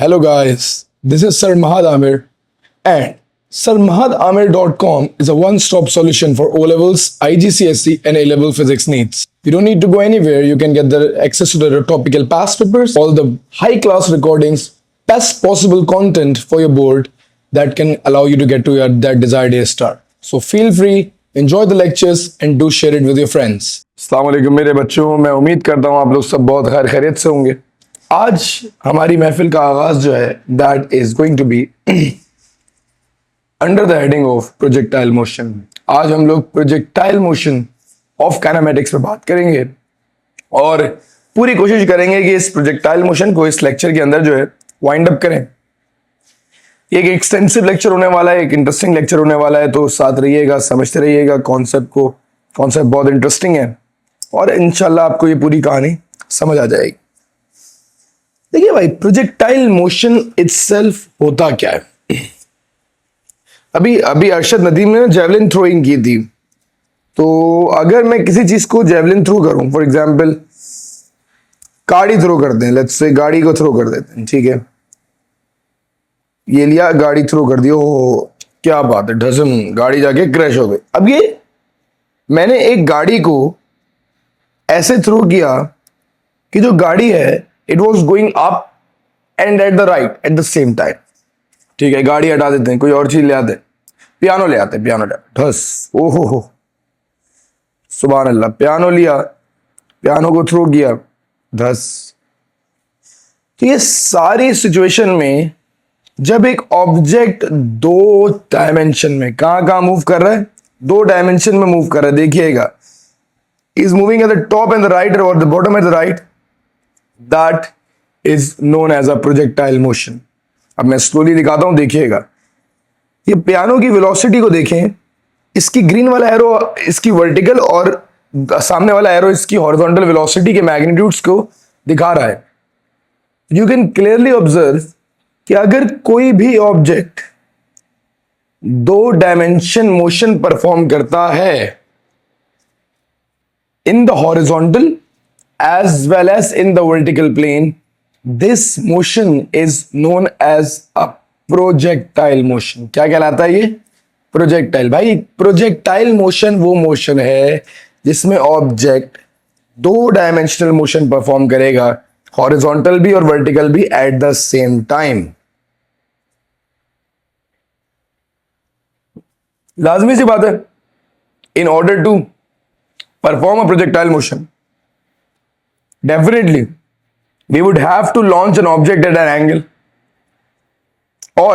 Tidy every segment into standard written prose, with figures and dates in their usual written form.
Hello guys, this is Sir Mahad Amir and sirmahadamir.com is a one-stop solution for O-levels, IGCSE and A-level physics needs. You don't need to go anywhere, you can get the access to the topical past papers, all the high-class recordings, best possible content for your board that can allow you to get to that desired A star. So feel free, enjoy the lectures and do share it with your friends. अस्सलाम वालेकुम मेरे बच्चों, मैं उम्मीद करता हूँ आप लोग सब बहुत खैर खैरियत से होंगे। आज हमारी महफिल का आगाज जो है that is going to be under the heading of projectile motion. आज हम लोग प्रोजेक्टाइल मोशन ऑफ काइनेमेटिक्स पे बात करेंगे और पूरी कोशिश करेंगे कि इस प्रोजेक्टाइल मोशन को इस लेक्चर के अंदर जो है वाइंड अप करें। एक एक्सटेंसिव लेक्चर होने वाला है, एक इंटरेस्टिंग लेक्चर होने वाला है, तो साथ रहिएगा, समझते रहिएगा कॉन्सेप्ट को। कॉन्सेप्ट बहुत इंटरेस्टिंग है और इंशाल्लाह आपको ये पूरी कहानी समझ आ जाएगी। देखिए भाई, प्रोजेक्टाइल मोशन इटसेल्फ होता क्या है। अभी अरशद नदीम ने जेवलिन थ्रोइंग की थी, तो अगर मैं किसी चीज को जेवलिन थ्रो करूं, फॉर एग्जांपल गाड़ी थ्रो करते हैं, लेट्स से गाड़ी को थ्रो कर देते हैं, ठीक है, ये लिया, गाड़ी थ्रो कर दी, ओ क्या बात है, ढसम, गाड़ी जाके क्रैश हो गई। अब ये मैंने एक गाड़ी को ऐसे थ्रो किया कि जो गाड़ी है it was going up and at the right at the same time. ठीक है, गाड़ी हटा देते हैं, कोई और चीज ले आते हैं, पियानो ले आते हैं, पियानो ढस, ओहो हो सुभान अल्लाह, पियानो लिया, पियानो को थ्रो किया, धस। तो ये सारी सिचुएशन में जब एक ऑब्जेक्ट दो डायमेंशन में कहां मूव कर रहा है, दो डायमेंशन में मूव कर रहा है, देखिएगा, is moving at the top and the right or the bottom at the right, that is known as a projectile motion. अब मैं स्लोली दिखाता हूं, देखिएगा, ये पियानो की वेलोसिटी को देखें, इसकी ग्रीन वाला एरो इसकी वर्टिकल और सामने वाला एरो इसकी हॉरिजॉन्टल वेलोसिटी के मैग्नीट्यूड्स को दिखा रहा है। यू कैन क्लियरली ऑब्जर्व कि अगर कोई भी ऑब्जेक्ट दो डायमेंशन मोशन परफॉर्म करता है in the horizontal as well as in the vertical plane, this motion is known as a projectile motion. क्या कहलाता है ये? प्रोजेक्टाइल। भाई प्रोजेक्टाइल मोशन वो मोशन है जिसमें ऑब्जेक्ट दो डायमेंशनल मोशन परफॉर्म करेगा, हॉरिजॉन्टल भी और वर्टिकल भी एट द सेम टाइम। लाजमी सी बात है, in order to perform a projectile motion, definitely we would have to launch an object at an angle or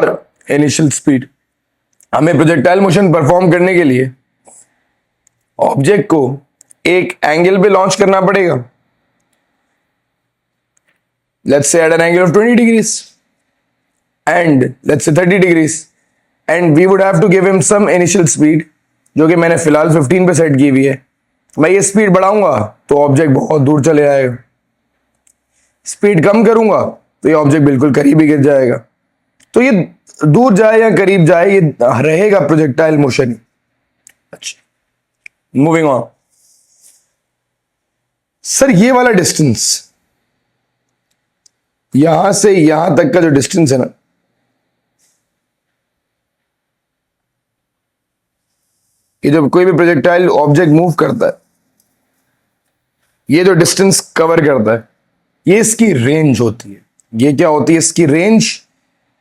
initial speed. हमें प्रोजेक्टाइल मोशन परफॉर्म करने के लिए ऑब्जेक्ट को एक एंगल पे लॉन्च करना पड़ेगा, let's say at an angle of 20 degrees and let's say 30 degrees, and we would have to give him some initial speed, जो कि मैंने फिलहाल 15 पे सेट की हुई है। मैं ये स्पीड बढ़ाऊंगा तो ऑब्जेक्ट बहुत दूर चले जाएगा, स्पीड कम करूंगा तो ये ऑब्जेक्ट बिल्कुल करीब ही गिर जाएगा। तो ये दूर जाए या करीब जाए, ये रहेगा प्रोजेक्टाइल मोशन। अच्छा, मूविंग ऑन। सर ये वाला डिस्टेंस, यहां से यहां तक का जो डिस्टेंस है ना, ये जब कोई भी प्रोजेक्टाइल ऑब्जेक्ट मूव करता है, ये जो डिस्टेंस कवर करता है, ये इसकी रेंज होती है। ये क्या होती है? इसकी रेंज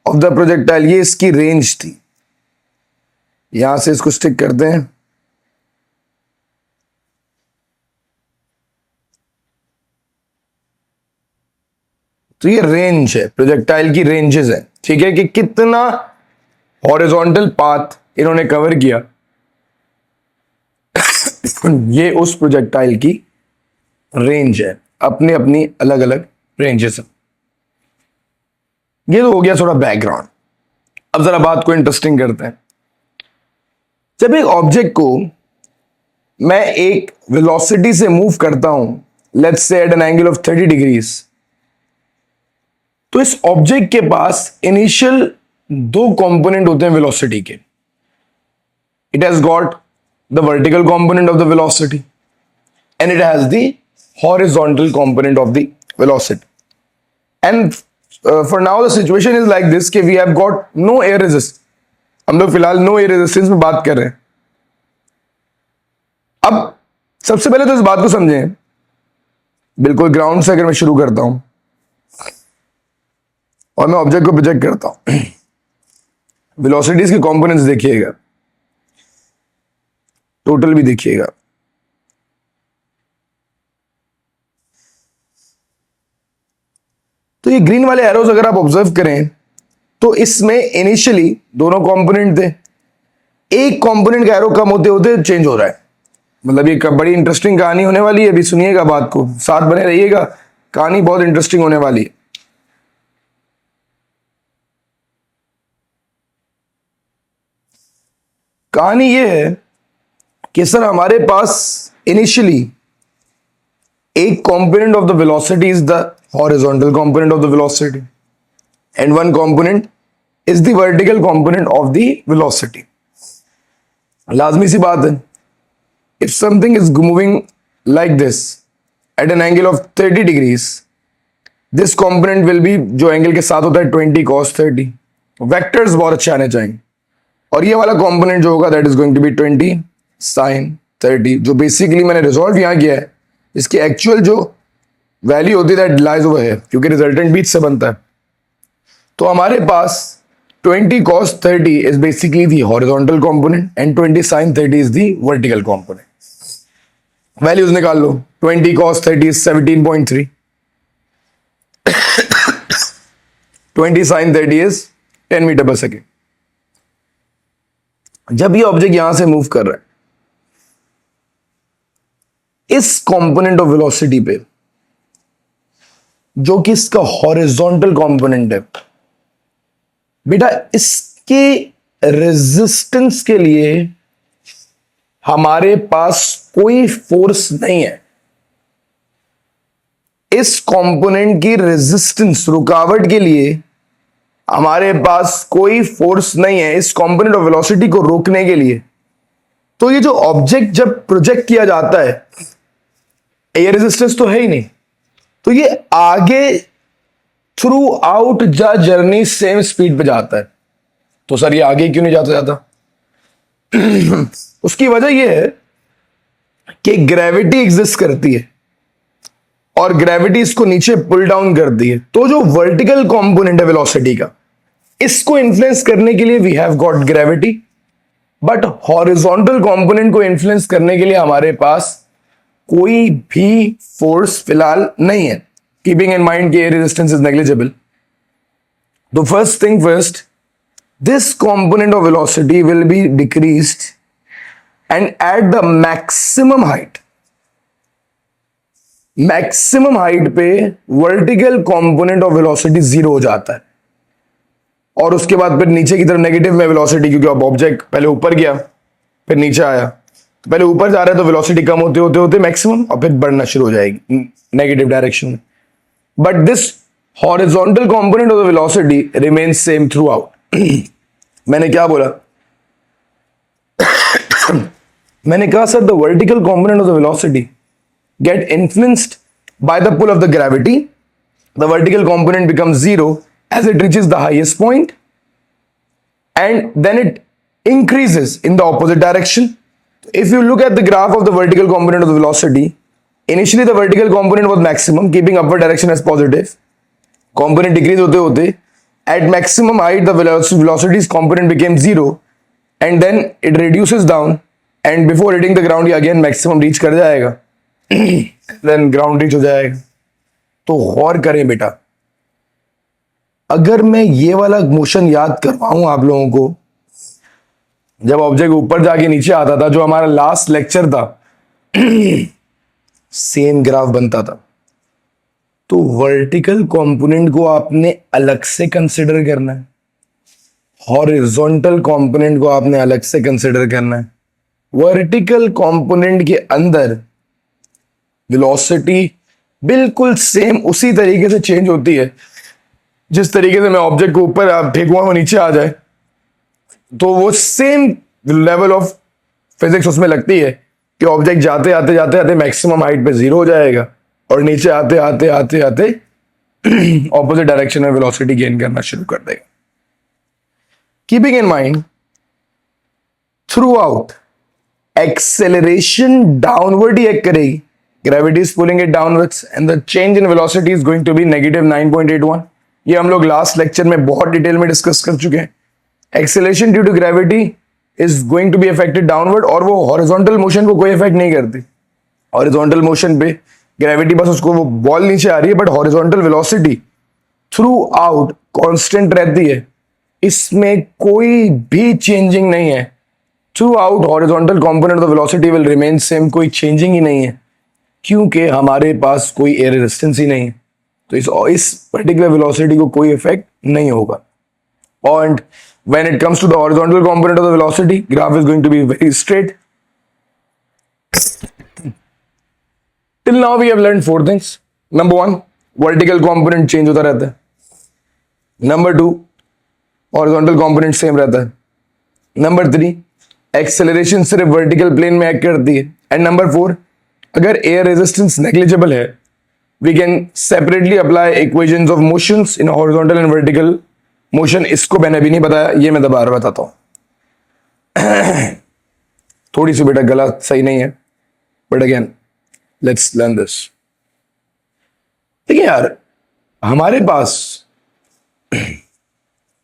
ऑफ द प्रोजेक्टाइल, ये इसकी रेंज थी। यहां से इसको स्टिक करते हैं, तो ये रेंज है, प्रोजेक्टाइल की रेंजेस है, ठीक है, कि कितना हॉरिजॉन्टल पाथ इन्होंने कवर किया, ये उस प्रोजेक्टाइल की रेंज है, अपनी अपनी अलग अलग रेंजेस है। ये तो हो गया थोड़ा बैकग्राउंड। अब जरा बात को इंटरेस्टिंग करते हैं। जब एक ऑब्जेक्ट को मैं एक वेलोसिटी से मूव करता हूं, let's say at an angle of 30 degrees, तो इस ऑब्जेक्ट के पास इनिशियल दो कंपोनेंट होते हैं वेलोसिटी के। It has got the vertical component of the velocity and it has the horizontal component of the velocity, and for now the situation is like this कि we have got no air resist, हम लोग फिलहाल no air resistance में बात कर रहे हैं। अब सबसे पहले तो इस बात को समझें, बिल्कुल ग्राउंड से अगर मैं शुरू करता हूं और मैं ऑब्जेक्ट को प्रोजेक्ट करता हूं, वेलोसिटीज के कंपोनेंट्स देखिएगा, टोटल भी देखिएगा। तो ये ग्रीन वाले एरोज अगर आप ऑब्जर्व करें तो इसमें इनिशियली दोनों कंपोनेंट थे, एक कंपोनेंट का एरो कम होते होते चेंज हो रहा है। मतलब ये बड़ी इंटरेस्टिंग कहानी होने वाली है, अभी सुनिएगा बात को, साथ बने रहिएगा, कहानी बहुत इंटरेस्टिंग होने वाली है। कहानी ये है कि सर हमारे पास इनिशियली एक component of the velocity is the horizontal component of the velocity and one component is the vertical component of the velocity. लाजमी सी बात है, if something is moving like this at an angle of 30 degrees, this component will be, जो angle के साथ होता है 20 cos 30, vectors बहुत अच्छे आने चाहिए, और ये वाला कंपोनेंट जो होगा that is going to be 20 sin 30, जो बेसिकली मैंने रिजॉल्व यहां किया है, इसकी एक्चुअल जो वैल्यू होती है दैट लाइज ओवर है, क्योंकि रिजल्टेंट बीच से बनता है। तो हमारे पास 20 cos 30 is basically the horizontal component and 20 sin 30 is the vertical component. Values निकाल लो, 20 cos 30 is 17.3, 20 sin 30 is 10 metre पर सेकेंड। जब ये ऑब्जेक्ट यहां से मूव कर रहा है इस कंपोनेंट ऑफ वेलोसिटी पे, जो कि इसका हॉरिजॉन्टल कंपोनेंट है, बेटा इसके रेजिस्टेंस के लिए हमारे पास कोई फोर्स नहीं है। इस कंपोनेंट की रेजिस्टेंस, रुकावट के लिए हमारे पास कोई फोर्स नहीं है इस कंपोनेंट ऑफ वेलोसिटी को रोकने के लिए। तो ये जो ऑब्जेक्ट जब प्रोजेक्ट किया जाता है, ये रेजिस्टेंस तो है ही नहीं, तो ये आगे through out the journey same speed पे जाता है। तो सर ये आगे क्यों नहीं जाता? उसकी वजह यह है कि ग्रेविटी एग्जिस्ट करती है और ग्रेविटी इसको नीचे पुल डाउन करती है। तो जो वर्टिकल कंपोनेंट है वेलोसिटी का, इसको इन्फ्लुएंस करने के लिए we have got gravity, but horizontal component को इन्फ्लुएंस करने के लिए हमारे पास कोई भी फोर्स फिलहाल नहीं है। Keeping in mind कि resistance is negligible. The first thing first, this component of velocity will be decreased and at the maximum height पे vertical component of velocity 0 हो जाता है, और उसके बाद फिर नीचे की तरफ नेगेटिव में वेलोसिटी, क्योंकि अब ऑब्जेक्ट पहले ऊपर गया फिर नीचे आया, तो पहले ऊपर जा रहा है तो वेलोसिटी कम होते होते होते मैक्सिमम, और फिर बढ़ना शुरू हो जाएगी नेगेटिव डायरेक्शन में। But this horizontal component of the velocity remains same throughout. मैंने क्या बोला? मैंने कहा sir the vertical component of the velocity get influenced by the pull of the gravity. The vertical component becomes 0 as it reaches the highest point, and then it increases in the opposite direction. If you look at the graph of the vertical component of the velocity, initially the vertical component was maximum, keeping upward direction as positive. Component decrease होते होते at maximum height the velocity's component became 0, and then it reduces down, and before hitting the ground ये again maximum reach कर जाएगा, then ground reach हो जाएगा। तो गौर करें बेटा, अगर मैं ये वाला मोशन याद करवाऊं आप लोगों को, जब ऑब्जेक्ट ऊपर जाके नीचे आता था, जो हमारा लास्ट लेक्चर था, सेम ग्राफ बनता था। तो वर्टिकल कंपोनेंट को आपने अलग से कंसिडर करना है, हॉरिजॉन्टल कंपोनेंट को आपने अलग से कंसिडर करना है। वर्टिकल कंपोनेंट के अंदर वेलोसिटी बिल्कुल सेम उसी तरीके से चेंज होती है जिस तरीके से मैं ऑब्जेक्ट को ऊपर फेंकूंगा वो नीचे आ जाए, तो वो सेम लेवल ऑफ फिजिक्स उसमें लगती है कि ऑब्जेक्ट जाते आते मैक्सिमम हाइट पे 0 हो जाएगा और नीचे आते आते ऑपोजिट डायरेक्शन में वेलोसिटी गेन करना शुरू कर देगा। Keeping in mind, throughout acceleration downward ही एक्ट करेगी, gravity is pulling it downwards and the change in velocity is going to be -9.81। ये हम लोग लास्ट लेक्चर में बहुत डिटेल में डिस्कस कर चुके हैं। Acceleration due to gravity is going to be affected downward, और वो हॉरिजॉन्टल मोशन को कोई इफेक्ट नहीं करती। हॉरिजॉन्टल मोशन पे ग्रेविटी बस उसको, वो बॉल नीचे आ रही है, but horizontal velocity through out constant रहती है, इसमें कोई भी चेंजिंग नहीं है। Through out horizontal component of velocity will remain same, कोई चेंजिंग ही नहीं है, क्योंकि हमारे पास कोई एयर रेजिस्टेंस ही नहीं है, तो इस पर्टिकुलर वेलोसिटी को कोई इफेक्ट नहीं होगा। And when it comes to the horizontal component of the velocity, graph is going to be very straight. Till now we have learned four things. Number one, vertical component change होता रहता है। Number two, horizontal component same रहता है। Number three, acceleration सिर्फ vertical plane में act करती है। And number four, अगर air resistance negligible है, we can separately apply equations of motions in horizontal and vertical motion. इसको मैंने भी नहीं बताया, ये मैं दोबारा बताता हूं। थोड़ी सी बेटा गला सही नहीं है, but again let's learn this. देखिए यार, हमारे पास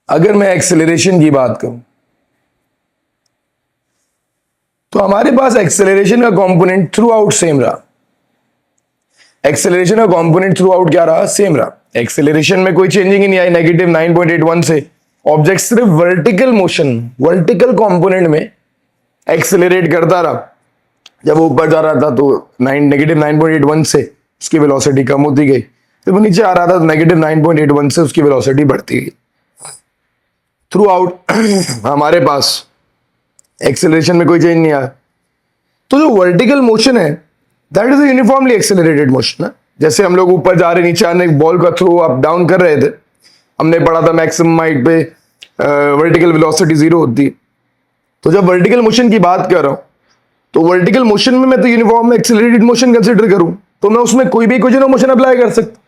अगर मैं एक्सेलरेशन की बात करूं तो हमारे पास एक्सेलरेशन का कंपोनेंट थ्रू आउट सेम रहा। एक्सेलरेशन का कंपोनेंट थ्रू आउट क्या रहा? सेम रहा। एक्सेलरेशन में कोई चेंजिंग ही नहीं आई -9.81 से। ऑब्जेक्ट सिर्फ वर्टिकल मोशन, वर्टिकल कंपोनेंट में एक्सेलरेट करता रहा। जब वो ऊपर जा रहा था तो -9.81 से उसकी वेलोसिटी कम होती गई, जब वो नीचे आ रहा था तो -9.81 से उसकी वेलोसिटी बढ़ती गई। थ्रू आउट हमारे पास एक्सेलरेशन में कोई चेंज नहीं आया। तो जो वर्टिकल मोशन है that is a uniformly accelerated motion. जैसे हम लोग ऊपर जा रहे, नीचे आने, बॉल का थ्रो अप डाउन कर रहे थे, हमने पढ़ा था मैक्सिमम हाइट पे वर्टिकल वेलोसिटी 0 होती है। तो जब वर्टिकल मोशन की बात कर रहा हूं तो वर्टिकल मोशन में मैं तो यूनिफॉर्म एक्सेलरेटेड मोशन कंसिडर करूं तो मैं उसमें कोई भी इक्वेशन ऑफ मोशन अप्लाई कर सकता।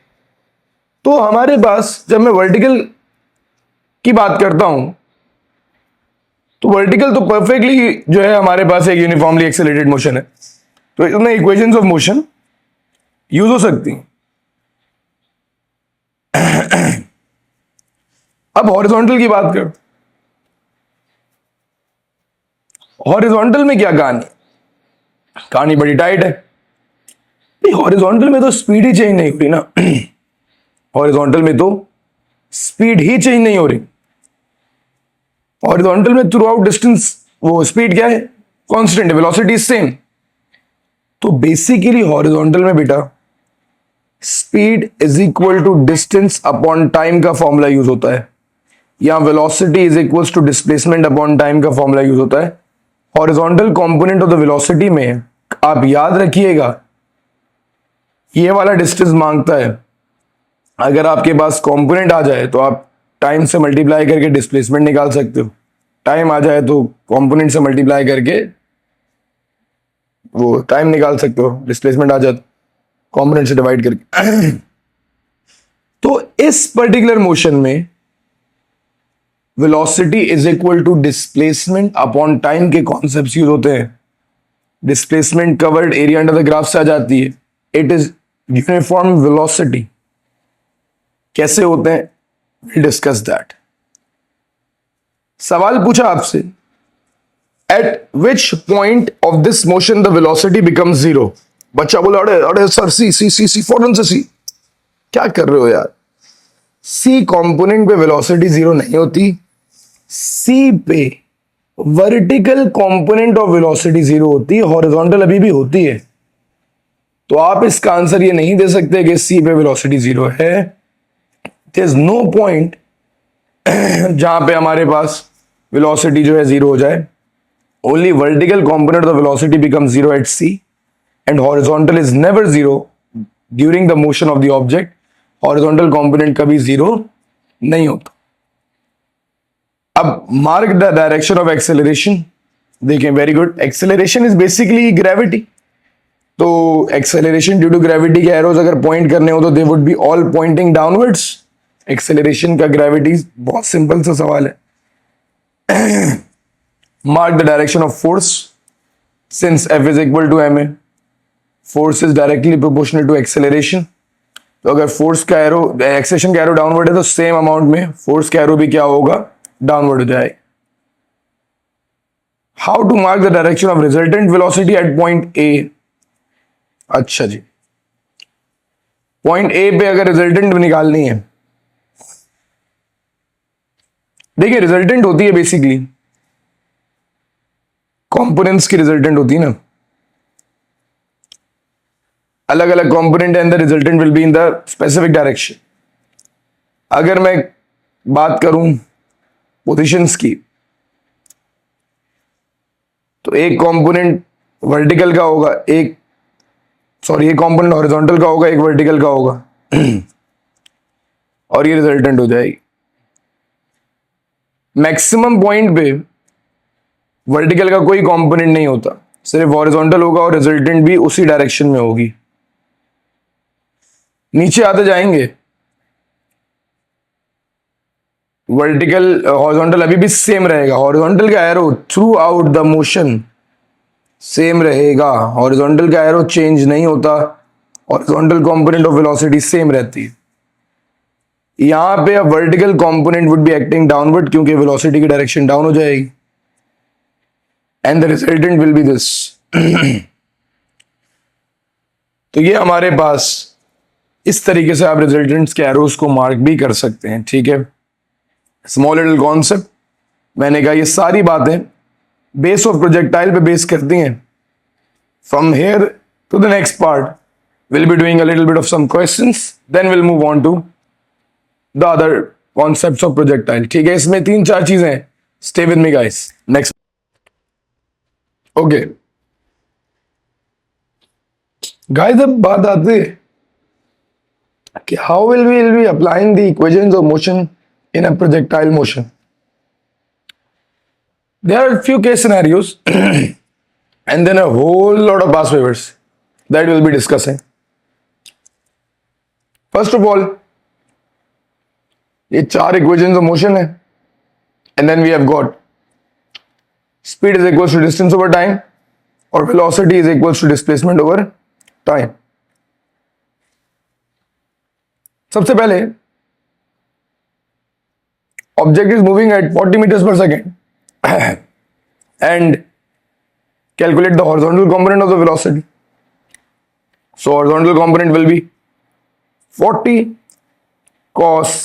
तो हमारे पास जब मैं वर्टिकल की बात करता हूं तो वर्टिकल तो परफेक्टली जो है हमारे पास एक यूनिफॉर्मली एक्सेलरेटेड मोशन है, तो इसमें इक्वेशंस ऑफ मोशन यूज हो सकती हैं। अब हॉरिजॉन्टल की बात कर, हॉरिजॉन्टल में क्या कहानी? कहानी बड़ी टाइट है। हॉरिजॉन्टल में तो स्पीड ही चेंज नहीं हो रही ना। हॉरिजॉन्टल में तो स्पीड ही चेंज नहीं हो रही। हॉरिजॉन्टल में थ्रू आउट डिस्टेंस वो स्पीड क्या है? कांस्टेंट है, वेलोसिटी सेम। तो बेसिकली हॉरिजॉन्टल में बेटा speed is equal to distance upon time का फॉर्मूला यूज होता है, या velocity is equal to displacement upon time का फॉर्मूला यूज होता है। Horizontal component of the velocity में आप याद रखिएगा ये वाला डिस्टेंस मांगता है। अगर आपके पास कंपोनेंट आ जाए तो आप टाइम से मल्टीप्लाई करके डिस्प्लेसमेंट निकाल सकते हो, टाइम आ जाए तो कंपोनेंट से मल्टीप्लाई करके वो टाइम निकाल सकते हो, डिस्प्लेसमेंट आ जाए कंपोनेंट से डिवाइड करके। तो इस पर्टिकुलर मोशन में velocity is equal to displacement upon time के कॉन्सेप्ट्स यूज होते हैं। Displacement covered area under the graph से आ जाती है। It is uniform velocity. कैसे होते हैं? Will discuss that. सवाल पूछा आपसे, at which point of this motion the velocity becomes 0। बच्चा बोला अरे अरे सर सी सी सी सी फौरन से सी। क्या कर रहे हो यार? सी कंपोनेंट पे वेलोसिटी 0 नहीं होती। सी पे वर्टिकल कंपोनेंट ऑफ वेलोसिटी 0 होती है, हॉरिजॉन्टल अभी भी होती है। तो आप इसका आंसर ये नहीं दे सकते कि सी पे वेलोसिटी 0 है। देयर इज नो पॉइंट जहां पे हमारे पास वेलोसिटी जो है 0 हो जाए। Only vertical component of velocity become 0 at C and horizontal is never 0 during the motion of the object. Horizontal component कभी 0 नहीं होता। अब mark the direction of acceleration. देखें, very good. Acceleration is basically gravity. तो acceleration due to gravity के arrows अगर point करने हो तो they would be all pointing downwards. Acceleration का ग्रेविटी बहुत सिंपल सा सवाल है। Mark the direction of force since F is equal to ma। Force is directly proportional to acceleration. तो अगर फोर्स का एरो एक्सेलरेशन का एरो डाउनवर्ड है तो सेम अमाउंट में फोर्स का एरो भी क्या होगा, डाउनवर्ड हो जाएगा। How to mark the direction of resultant velocity at point A. अच्छा जी, पॉइंट ए पे अगर रिजल्टेंट निकालनी है, देखिए रिजल्टेंट होती है बेसिकली कंपोनेंट्स की रिजल्टेंट होती है ना, अलग अलग component and the resultant will be in the specific direction. अगर मैं बात करूं पोजीशंस की, तो एक कंपोनेंट वर्टिकल का होगा, एक कंपोनेंट हॉरिजॉन्टल का होगा, एक वर्टिकल का होगा और ये रिजल्टेंट हो जाएगी। मैक्सिमम पॉइंट पे वर्टिकल का कोई कंपोनेंट नहीं होता, सिर्फ हॉरिजॉन्टल होगा और रिजल्टेंट भी उसी डायरेक्शन में होगी। नीचे आते जाएंगे, वर्टिकल हॉरिजॉन्टल अभी भी सेम रहेगा, हॉरिजॉन्टल का arrow through out the motion same रहेगा, हॉरिजॉन्टल का एरो चेंज नहीं होता, horizontal component of velocity same रहती है। यहां पे vertical component would be acting downward क्योंकि वेलोसिटी की डायरेक्शन डाउन हो जाएगी and the resultant will be this. तो ये हमारे पास इस तरीके से आप रिजल्टेंट्स के एरोस को मार्क भी कर सकते हैं, ठीक है। स्मॉल लिटिल कॉन्सेप्ट, मैंने कहा ये सारी बातें बेस ऑफ प्रोजेक्टाइल पे बेस करती हैं। From here to the next part will be doing a little bit of some questions, then will move on to the other concepts of projectile, ठीक है। इसमें 3-4 चीजें हैं, stay with me guys. Next, okay guys, अब बात आती है कि how will we be applying the equations of motion in a projectile motion. There are a few case scenarios and then a whole lot of past favors that we'll be discussing. First of all, ये 4 equations of motion है and then we have got speed is equals to distance over time और velocity is equals to displacement over time. सबसे पहले object is moving at 40 meters per second and calculate the horizontal component of the velocity. So horizontal component will be 40 cos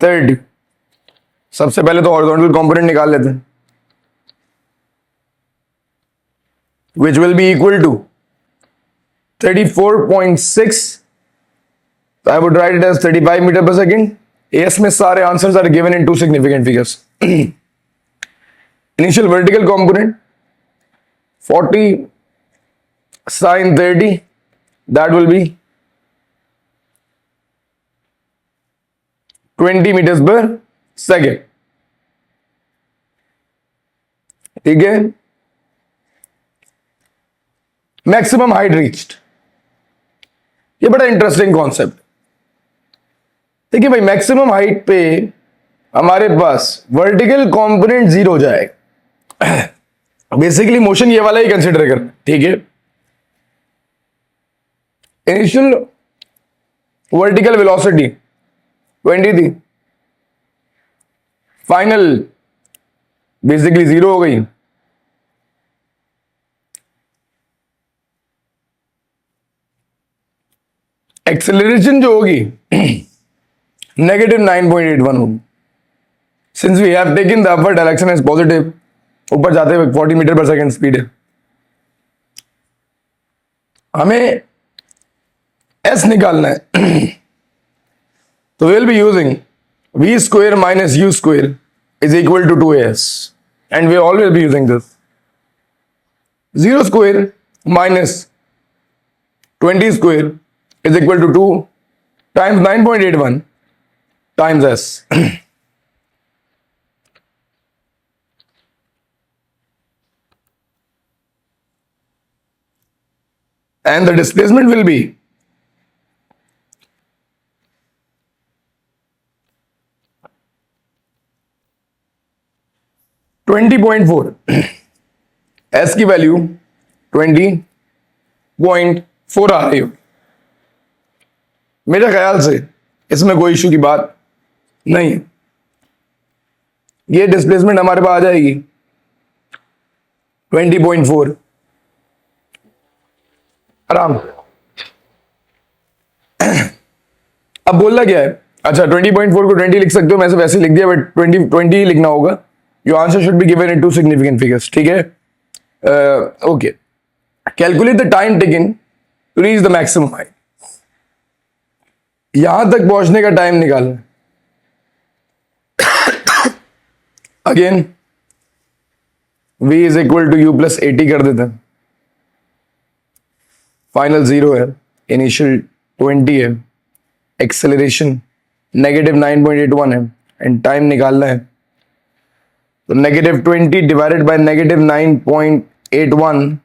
30. सबसे पहले तो horizontal component निकाल लेते हैं, which will be equal to 34.6. So I would write it as 35 meter per second. AS में सारे answers are given in 2 significant figures. Initial vertical component 40 sin 30, that will be 20 meters per second. ठीक है। Maximum height reached, ये बड़ा interesting concept. देखिए भाई, maximum height पे हमारे पास वर्टिकल कंपोनेंट 0 हो जाएगा। बेसिकली मोशन ये वाला ही कंसिडर करना, ठीक है। इनिशियल वर्टिकल वेलोसिटी 20 थी, फाइनल बेसिकली 0 हो गई। एक्सेलरेशन जो होगी -9.81 होगी, since we have taken the upper direction as positive, ऊपर जाते हुए 40 मीटर पर सेकेंड स्पीड है। हमें एस निकालना है तो will be using v square minus u square is equal to 2as and we always be using this. 0 square minus 20 square is equal to 2 times 9.81 times s. and the displacement will be (20.4). S की value 20.4 आ रही हो। मेरे ख्याल से इसमें कोई issue की बात नहीं है। ये डिस्प्लेसमेंट हमारे पास आ जाएगी 20.4 आराम। अब बोलना क्या है? अच्छा 20.4 को 20 लिख सकते हो, मैं वैसे लिख दिया, बट 20 ही लिखना होगा। Your answer should be given in two significant figures, ठीक है? Okay, calculate the time taken to reach the maximum height. यहां तक पहुंचने का टाइम निकालना। Again v is equal to u plus 80 कर देते हैं। फाइनल 0 है, इनिशियल 20 है, एक्सेलरेशन -9.81 है, एंड टाइम निकालना है। तो -20 divided by -9.81,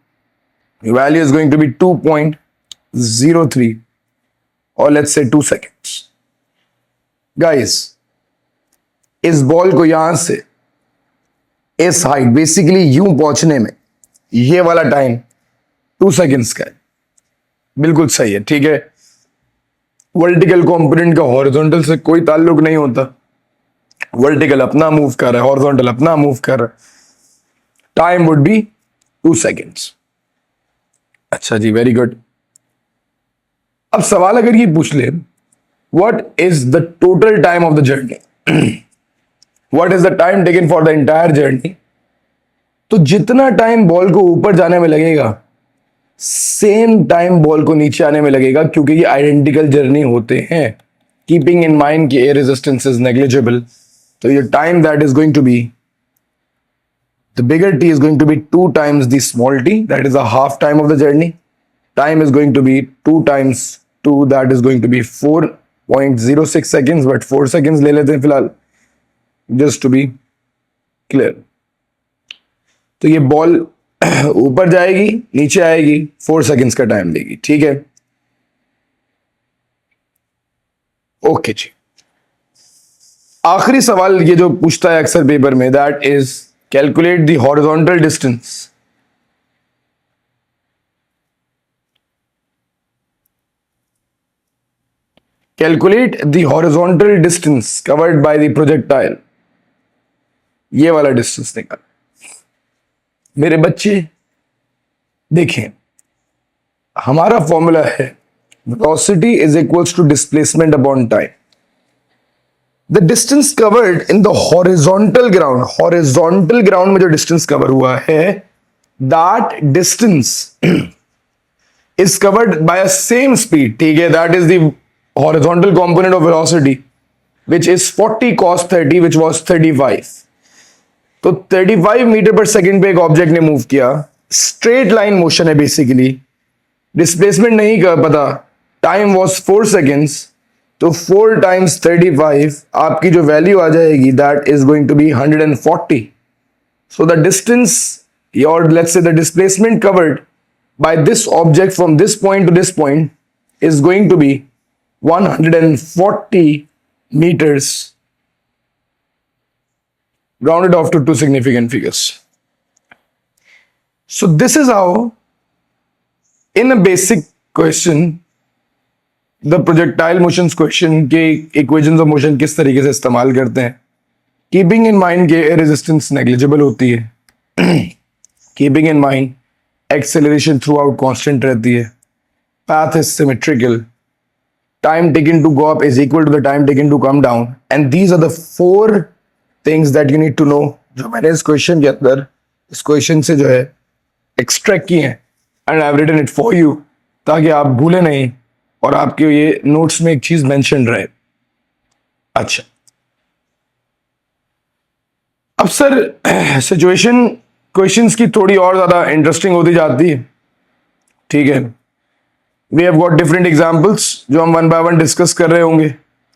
value is going to be 2.03 और लेट्स से 2 सेकेंड्स। गाइस, इस बॉल को यहां से इस हाइट बेसिकली यूं पहुंचने में ये वाला टाइम 2 सेकेंड्स का है। बिल्कुल सही है, ठीक है? वर्टिकल कंपोनेंट का हॉरिजॉन्टल से कोई ताल्लुक नहीं होता। वर्टिकल अपना मूव कर रहा है, हॉरिजॉन्टल अपना मूव कर रहा है। Time would be 2 seconds. अच्छा जी, वेरी गुड। अब सवाल अगर ये पूछ ले, what is the total time of the journey, what is the time taken for the entire journey, तो जितना टाइम बॉल को ऊपर जाने में लगेगा सेम टाइम बॉल को नीचे आने में लगेगा, क्योंकि ये आइडेंटिकल जर्नी होते हैं। कीपिंग इन माइंड कि एयर रेजिस्टेंस इज नेग्लिजिबल, तो ये time that is going to be the bigger T is going to be 2 times the small T, that is a half time of the journey. Time is going to be 2 times 2, that is going to be 4.06 seconds, but 4 seconds ले लेते हैं फिलहाल, just to be clear. तो ये ball ऊपर जाएगी, नीचे आएगी, 4 seconds का टाइम लेगी, ठीक है? ओके जी। आखिरी सवाल ये जो पूछता है अक्सर पेपर में, that is calculate the horizontal distance. Calculate the horizontal distance covered by the projectile. ये वाला डिस्टेंस निकाल। मेरे बच्चे देखें, हमारा फॉर्मूला है velocity is equals to displacement upon time. The distance covered in the horizontal ground, horizontal ground में जो डिस्टेंस कवर हुआ है, that distance is covered by a same speed, ठीक है? That is the horizontal component of velocity which is 40 cos 30, which was 35। तो 35 metre पर second पे एक ऑब्जेक्ट ने मूव किया, स्ट्रेट लाइन मोशन है बेसिकली, डिस्प्लेसमेंट नहीं कर पता, टाइम वॉज 4 seconds, तो 4 times 35 आपकी जो वैल्यू आ जाएगी that is going to be 140। So the distance और let's say the displacement covered by this object from this point to this point is going to be 140 meters, rounded off to 2 significant figures. So this is how, in a basic question, the projectile motions question के equations of motion किस तरीके से इस्तेमाल करते हैं। Keeping in mind कि air resistance negligible होती है, keeping in mind acceleration throughout constant रहती है, path is symmetrical, time taken to go up is equal to the time taken to come down, and these are the 4 things that you need to know जो मैंने इस question के अंदर इस question से जो है एक्सट्रैक्ट किए हैं, and I have written it for you, ताकि आप भूले नहीं और आपके ये नोट्स में एक चीज मेंशन रहे। अच्छा, अब सर सिचुएशन क्वेश्चंस की थोड़ी और ज्यादा इंटरेस्टिंग होती जाती है, ठीक है? We have got different examples जो हम one by one discuss कर रहे होंगे।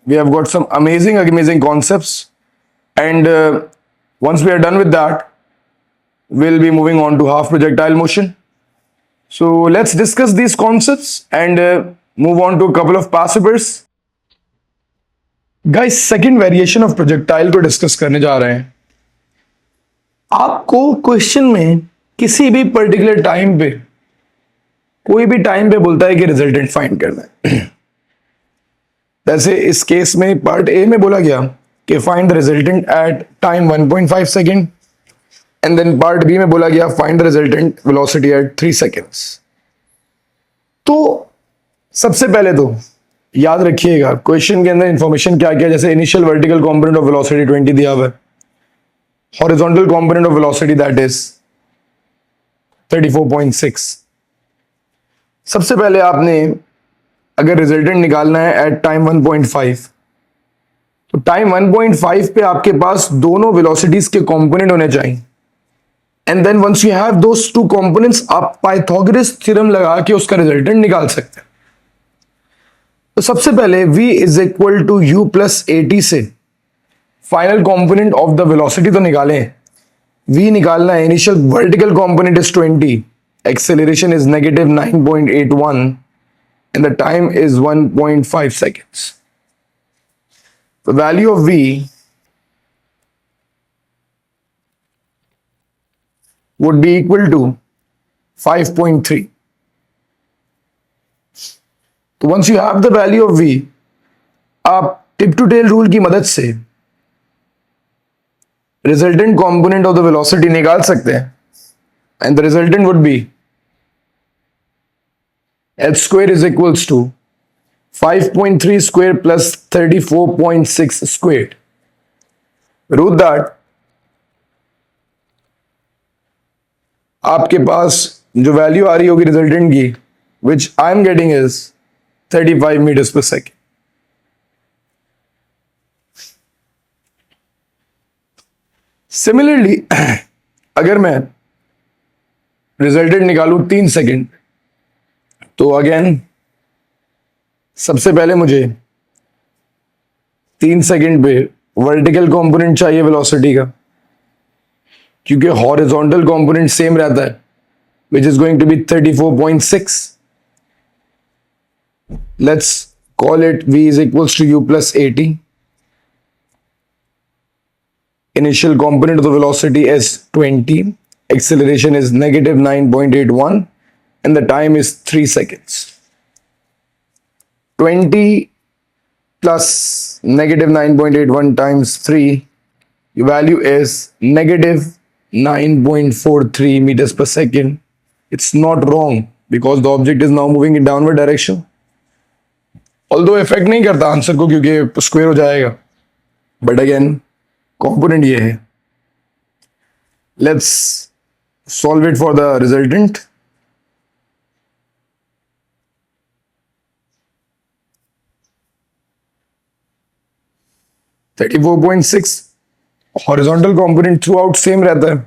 We have got some amazing concepts, and once we are done with that, we'll be moving on to half projectile motion, So let's discuss these concepts and move on to a couple of past papers. Guys, second variation of projectile को discuss करने जा रहे हैं. आपको question में किसी भी particular time पे, कोई भी टाइम पे बोलता है कि रिजल्टेंट फाइंड करना है. जैसे इस केस में पार्ट ए में बोला गया कि find the resultant at time 1.5 second, and then part B में बोला गया find the resultant velocity at 3 seconds. तो सबसे पहले तो याद रखिएगा क्वेश्चन के अंदर इंफॉर्मेशन क्या क्या. जैसे initial vertical component of velocity 20 दिया हुआ है, horizontal component of velocity that is 34.6. सबसे पहले आपने अगर रिजल्टेंट निकालना है एट टाइम 1.5, तो टाइम 1.5 पे आपके पास दोनों वेलोसिटीज के कंपोनेंट होने चाहिए. And then once you have those two components, आप पाइथागोरस थ्योरम लगा के उसका रिजल्टेंट निकाल सकते हैं. तो सबसे पहले v is equal to u plus AT से final component of the velocity तो निकालें. v निकालना है, initial vertical component is 20, acceleration is negative 9.81 and the time is 1.5 seconds. The value of v would be equal to 5.3. तो once you have the value of v, आप tip to tell rule की मदद से resultant component of the velocity निकाल सकते हैं. And the resultant would be h square is equals to 5.3 square plus 34.6 squared. Root that. आपके पास जो value आ रही होगी रिजल्टेंट की, which I am getting is 35 meters per second. Similarly, अगर मैं रिजल्टेंट निकालूं 3 सेकेंड, तो अगेन सबसे पहले मुझे 3 सेकेंड पे वर्टिकल कंपोनेंट चाहिए वेलोसिटी का, क्योंकि हॉरिजॉन्टल कंपोनेंट सेम रहता है, which is going to be 34.6. Let's call it v is equals to u plus AT. Initial component of the velocity is 20, acceleration is negative 9.81 and the time is 3 seconds. 20 plus negative 9.81 times 3, your value is negative 9.43 meters per second. It's not wrong because the object is now moving in downward direction. Although effect नहीं करता answer को क्योंकि square हो जाएगा, but again component ये है. Let's solve it for the resultant. $34.6 horizontal component throughout same रहता है.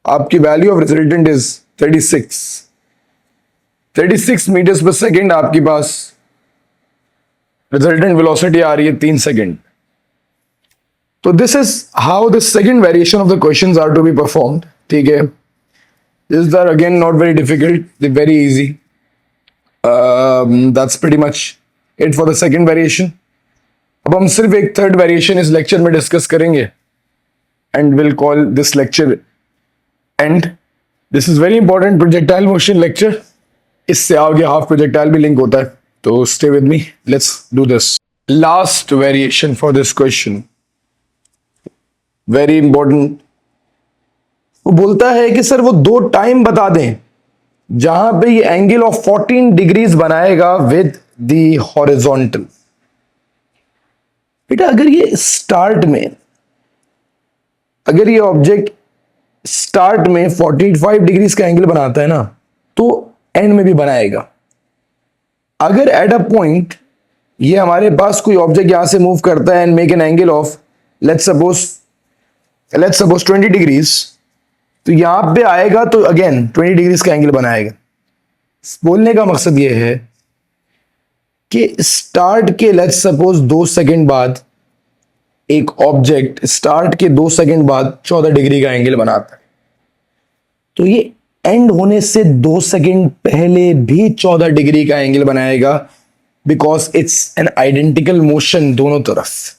आपकी value of resultant is 36 metres per second. आपके पास रिजल्टेंट वेलोसिटी आ रही है 3 सेकेंड. तो this is how the second variation of the questions are to be performed. ठीक है, these are again not very difficult, they're very easy. That's pretty much it for the second variation. अब हम सिर्फ एक third variation इस lecture में discuss करेंगे and we'll call this lecture end. This is very important projectile motion lecture. इससे आगे half projectile भी लिंक होता है, तो stay with me. Let's do this. Last variation for this question. Very important. वो बोलता है कि सर वो दो टाइम बता दें जहां पे ये एंगल ऑफ 14 डिग्रीज बनाएगा विद द हॉरिजॉन्टल. बेटा अगर ये स्टार्ट में, अगर ये ऑब्जेक्ट स्टार्ट में 45 डिग्रीज का एंगल बनाता है ना, तो एंड में भी बनाएगा. अगर एट अ पॉइंट ये हमारे पास कोई ऑब्जेक्ट यहां से मूव करता है and make an angle of let's suppose 20 degrees, तो यहां पे आएगा तो अगेन 20 डिग्रीज का एंगल बनाएगा. बोलने का मकसद ये है कि स्टार्ट के लेट्स सपोज 2 सेकंड बाद एक ऑब्जेक्ट स्टार्ट के 2 सेकंड बाद 14 डिग्री का एंगल बनाता है, तो ये एंड होने से 2 सेकंड पहले भी 14 डिग्री का एंगल बनाएगा, because it's an identical motion दोनों तरफ।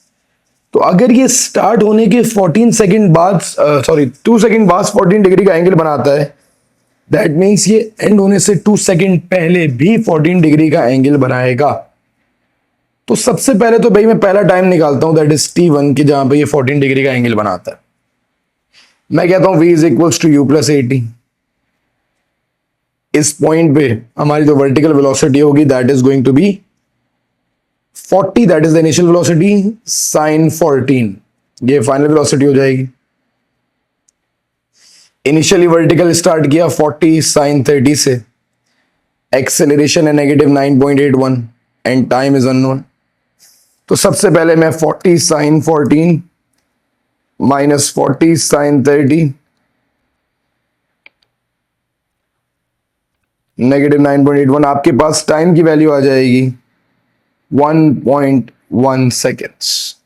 तो अगर ये स्टार्ट होने के 14 सेकंड बाद 2 सेकंड बाद 14 डिग्री का एंगल बनाता है, दैट मीन्स ये एंड होने से 2 सेकंड पहले भी 14 डिग्री का एंगल बनाएगा। तो सबसे पहले तो भाई मैं पहला टाइम निकालता हूं, दैट इज T1 की, जहां पे ये 14 डिग्री का एंगल बनाता है। मैं कहता हूं V is equals to U plus 80। इस पॉइंट पे हमारी जो वर्टिकल वेलोसिटी होगी that is going to be 40, that is the initial velocity, sine 14 ये फाइनल वेलोसिटी हो जाएगी। इनिशियली वर्टिकल स्टार्ट किया 40 साइन 30 से, एक्सेलरेशन है negative 9.81 and time is unknown. तो सबसे पहले मैं 40 साइन 14 माइनस 40 साइन 30 नेगेटिव 9.81, आपके पास टाइम की वैल्यू आ जाएगी 1.1 सेकेंड्स,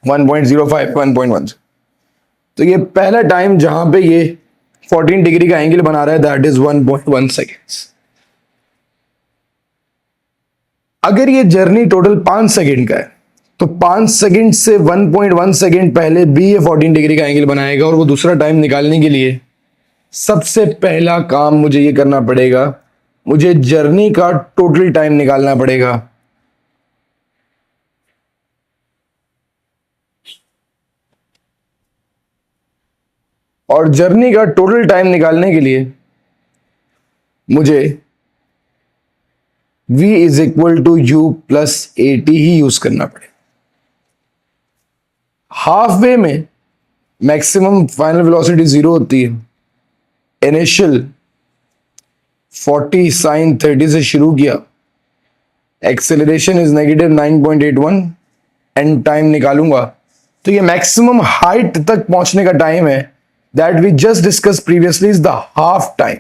1.05 1.1। तो ये पहला टाइम जहां पे ये 14 डिग्री का एंगल बना रहा है दैट इज 1.1 सेकेंड्स। अगर ये जर्नी टोटल 5 सेकेंड का है तो 5 सेकेंड से 1.1 सेकेंड पहले भी ये 14 डिग्री का एंगल बनाएगा, और वो दूसरा टाइम निकालने के लिए सबसे पहला काम मुझे ये करना पड़ेगा, मुझे जर्नी का टोटल टाइम निकालना पड़ेगा। और जर्नी का टोटल टाइम निकालने के लिए मुझे V is equal to U plus 80 ही यूज करना पड़ेगा। हाफ वे में मैक्सिमम फाइनल वेलोसिटी 0 होती है। इनिशियल 40 साइन 30 से शुरू किया, acceleration is negative 9.81 and time निकालूंगा तो ये मैक्सिमम हाइट तक पहुंचने का टाइम है, that we just discuss previously is the half time,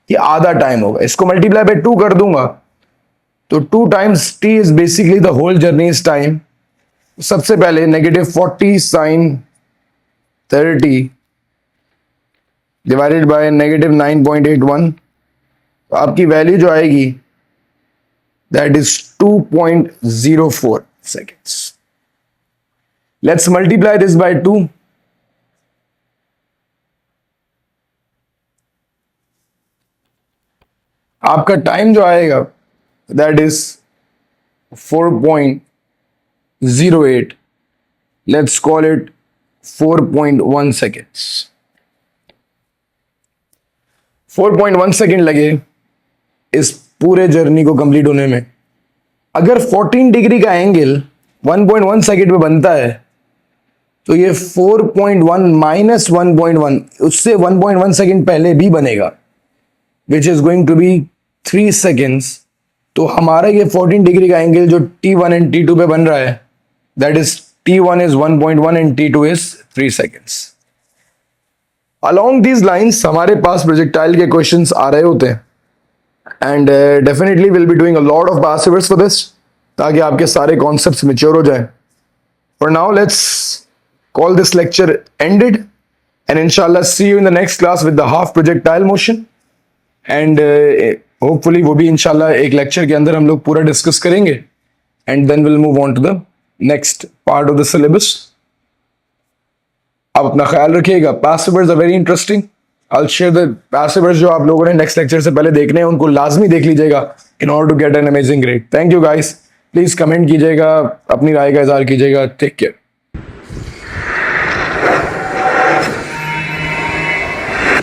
ये आधा टाइम होगा। इसको मल्टीप्लाई बाय 2 कर दूंगा तो 2 times t is basically the whole journey is time. सबसे पहले negative 40 sine 30 divided by negative 9.81, तो आपकी वैल्यू जो आएगी that is 2.04 seconds. Let's multiply this by 2। आपका टाइम जो आएगा that is 4.08, let's call it 4.1 seconds. 4.1 second लगे इस पूरे जर्नी को कंप्लीट होने में। अगर 14 डिग्री का एंगल 1.1 सेकेंड पे बनता है तो ये 4.1 माइनस 1.1 उससे 1.1 सेकेंड पहले भी बनेगा, which is going to be 3 seconds. तो हमारा ये 14 डिग्री का एंगल जो T1 एंड T2 पे बन रहा है that is T1 is 1.1 and T2 is 3 seconds. Along these lines हमारे पास प्रोजेक्टाइल के क्वेश्चंस आ रहे होते हैं and definitely will be doing a lot of past papers for this, ताकि आपके सारे कॉन्सेप्ट्स मैच्योर हो जाएं। For now let's call this lecture ended and inshallah see you in the next class with the half projectile motion and hopefully वो भी inshallah एक lecture के अंदर हम लोग पूरा discuss करेंगे and then we'll move on to the next part of the syllabus। आप अपना ख्याल रखिएगा। past papers are very interesting। I'll share the past papers जो आप लोगों ने next lecture से पहले देखने हैं उनको लाजमी देख लीजिएगा in order to get an amazing grade। Thank you guys, please comment कीजिएगा, अपनी राय का इज़हार कीजिएगा। Take care।